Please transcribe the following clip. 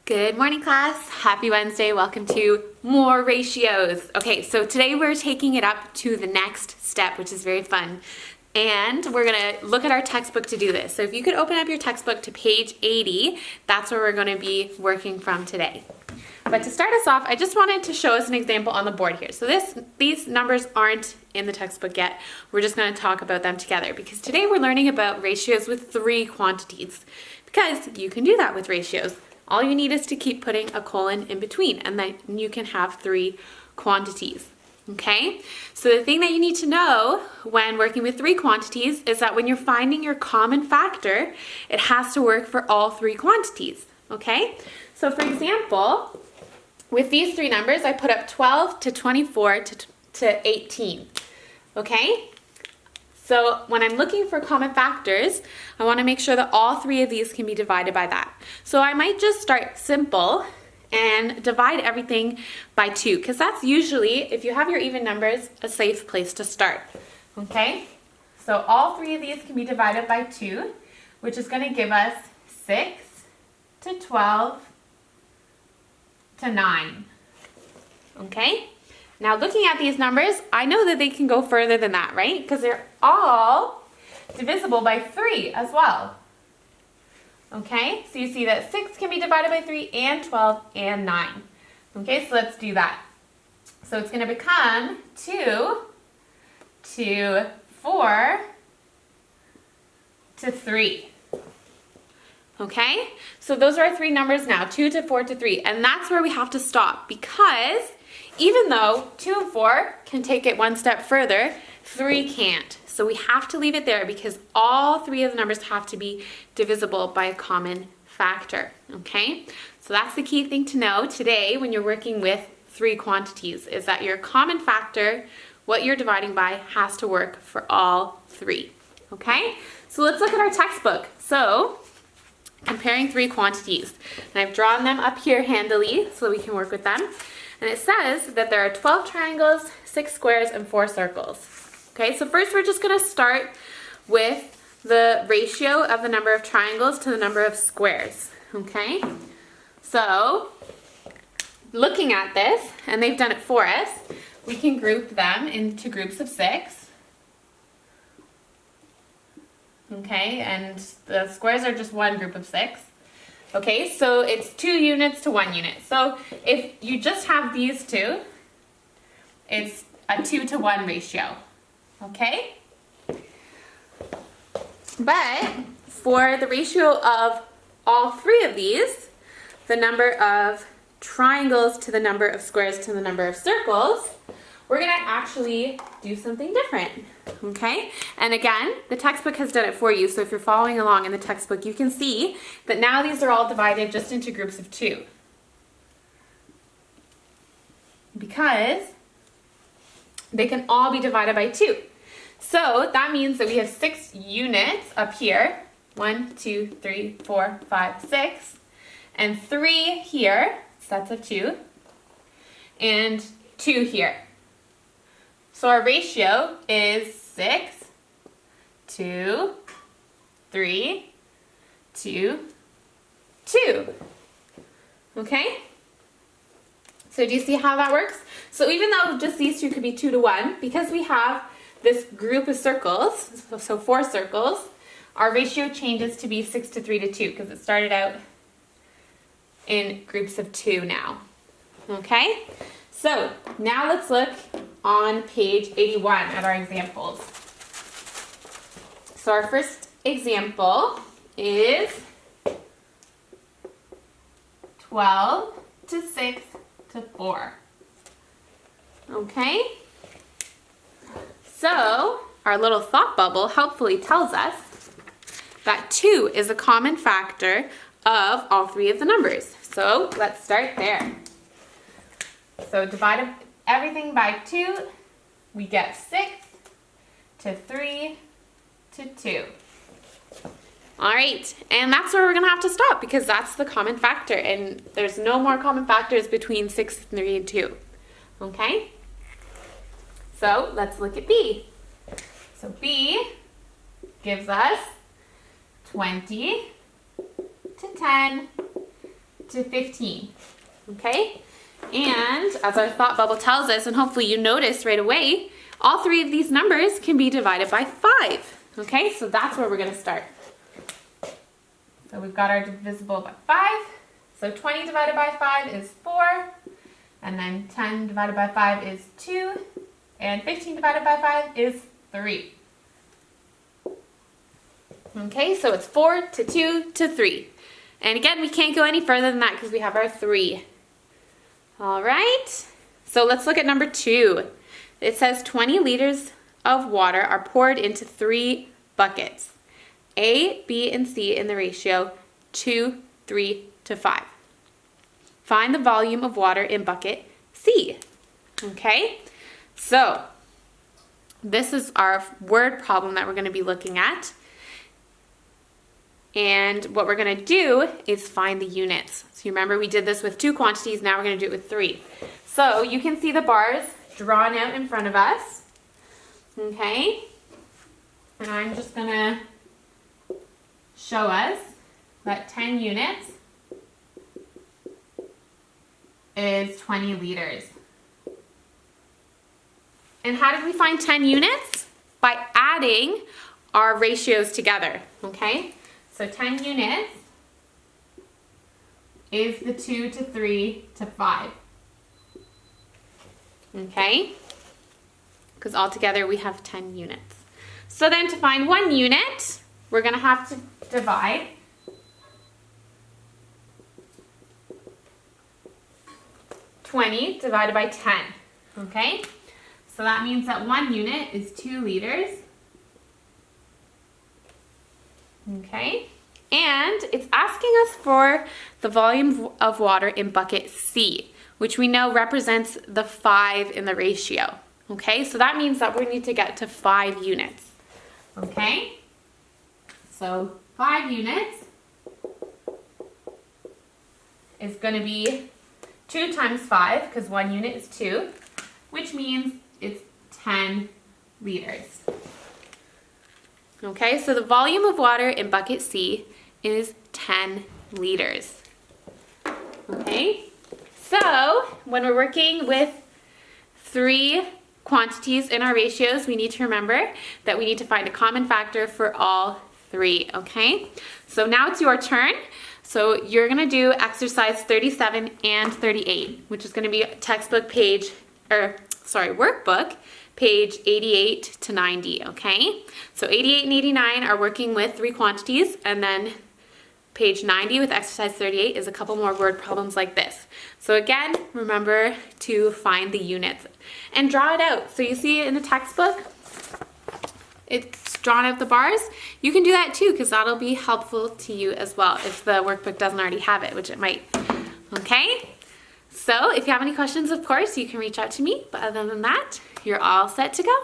Good morning, class. Happy Wednesday. Welcome to more ratios. Okay, so today we're taking it up to the next step, which is very fun. And we're gonna look at our textbook to do this. So if you could open up your textbook to page 80, that's where we're gonna be working from today. But to start us off, I just wanted to show us an example on the board here. So these numbers aren't in the textbook yet. We're just gonna talk about them together because today we're learning about ratios with three quantities because you can do that with ratios. All you need is to keep putting a colon in between and then you can have three quantities, okay? So the thing that you need to know when working with three quantities is that when you're finding your common factor, it has to work for all three quantities, okay? So for example, with these three numbers, I put up 12 to 24 to 18, okay? So when I'm looking for common factors, I want to make sure that all three of these can be divided by that. So I might just start simple and divide everything by 2, because that's usually, if you have your even numbers, a safe place to start. Okay? So all three of these can be divided by 2, which is going to give us 6 to 12 to 9. Okay? Now looking at these numbers, I know that they can go further than that, right? Because they're all divisible by 3 as well. Okay, so you see that 6 can be divided by 3 and 12 and 9. Okay, so let's do that. So it's going to become 2 to 4 to 3. Okay, so those are our three numbers now, 2 to 4 to 3. And that's where we have to stop because even though 2 and 4 can take it one step further, 3 can't. So we have to leave it there because all three of the numbers have to be divisible by a common factor, okay? So that's the key thing to know today when you're working with three quantities is that your common factor, what you're dividing by, has to work for all three, okay? So let's look at our textbook. So comparing three quantities, and I've drawn them up here handily so we can work with them. And it says that there are 12 triangles, 6 squares, and 4 circles. Okay, so first we're just going to start with the ratio of the number of triangles to the number of squares. Okay, so looking at this, and they've done it for us, we can group them into groups of 6. Okay, and the squares are just one group of 6. Okay, so it's 2 units to 1 unit. So if you just have these two, it's a 2 to 1 ratio. Okay? But for the ratio of all three of these, the number of triangles to the number of squares to the number of circles, we're going to actually do something different. Okay, and again, the textbook has done it for you, so if you're following along in the textbook, you can see that now these are all divided just into groups of 2. Because they can all be divided by 2. So that means that we have 6 units up here, 1, 2, 3, 4, 5, 6, and 3 here, sets of 2, and 2 here. So our ratio is 6, 2, 3, 2, 2. Okay? So do you see how that works? So even though just these two could be 2 to 1, because we have this group of circles, so 4 circles, our ratio changes to be 6 to 3 to 2 because it started out in groups of 2 now. Okay? So now let's look on page 81 at our examples. So our first example is 12 to 6 to 4. Okay? So our little thought bubble helpfully tells us that 2 is a common factor of all three of the numbers. So let's start there. So divide everything by 2, we get 6 to 3 to 2. All right, and that's where we're gonna have to stop because that's the common factor and there's no more common factors between 6, 3, and 2. Okay? So let's look at B. So B gives us 20 to 10 to 15, okay? And as our thought bubble tells us, and hopefully you noticed right away, all three of these numbers can be divided by 5, okay? So that's where we're gonna start. So we've got our divisible by 5. So 20 divided by 5 is 4, and then 10 divided by 5 is 2, and 15 divided by 5 is 3. Okay, so it's 4 to 2 to 3. And again, we can't go any further than that because we have our 3. All right, so let's look at number 2. It says 20 liters of water are poured into 3 buckets, A, B, and C in the ratio 2, 3 to 5. Find the volume of water in bucket C. Okay, so this is our word problem that we're going to be looking at. And what we're going to do is find the units. So you remember we did this with 2 quantities, now we're going to do it with 3. So you can see the bars drawn out in front of us. Okay, and I'm just going to show us that 10 units is 20 liters. And how did we find 10 units? By adding our ratios together, okay? So 10 units is the 2 to 3 to 5, okay? Because altogether we have 10 units. So then to find 1 unit, we're going to have to divide 20 divided by 10, okay? So that means that 1 unit is 2 liters. Okay, and it's asking us for the volume of water in bucket C, which we know represents the 5 in the ratio. Okay, so that means that we need to get to 5 units. Okay, so 5 units is going to be 2 times 5, because 1 unit is 2, which means it's 10 liters. Okay, so the volume of water in bucket C is 10 liters. Okay, so when we're working with 3 quantities in our ratios, we need to remember that we need to find a common factor for all 3, okay? So now it's your turn. So you're gonna do exercise 37 and 38, which is gonna be textbook page, workbook, page 88 to 90, okay? So 88 and 89 are working with 3 quantities, and then page 90 with exercise 38 is a couple more word problems like this. So again, remember to find the units and draw it out. So you see it in the textbook, it's drawn out the bars. You can do that too, because that'll be helpful to you as well if the workbook doesn't already have it, which it might, okay? So if you have any questions, of course, you can reach out to me, but other than that, you're all set to go.